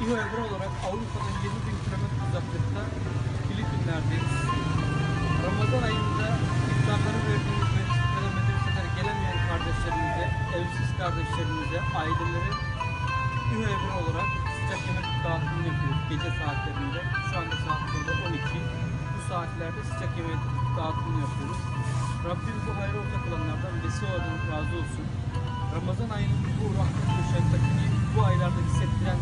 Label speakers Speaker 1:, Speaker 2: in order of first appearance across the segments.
Speaker 1: İHÖ olarak Avrupa'dan 20.000 kilometre uzaklıkta Filipinler'deyiz. Ramazan ayında iftarları verdiğimiz mescitlere, medreselere gelemeyen kardeşlerimize, evsiz kardeşlerimize, aileleri İHÖ olarak sıcak yemek dağıtımını yapıyoruz gece saatlerinde. Şu anda saat burada 12. Bu saatlerde sıcak yemek dağıtımını yapıyoruz. Rabbim bu hayra ortak olanlardan vesilelerden razı olsun. Ramazan ayının bu rahmet şefkatini bu aylarda hissettiren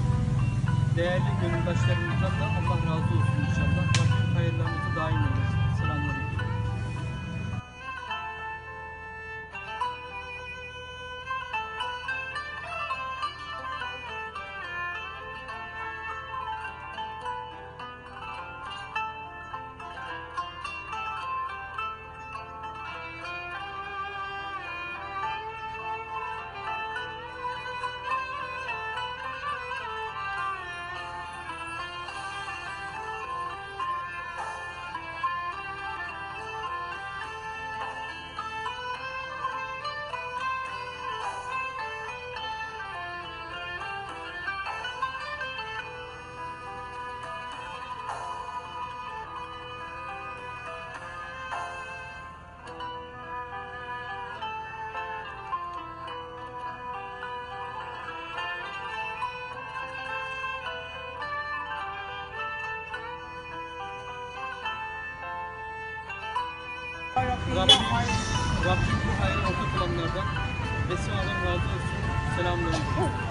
Speaker 1: değerli gönüldaşlarımızdan da Allah razı olsun inşallah. Rabbim hayırlarınızı daim eylesin. Selamünaleyküm. Rabbim bu hayra ortak olanlardan vesile razı olsun. Selamünaleyküm.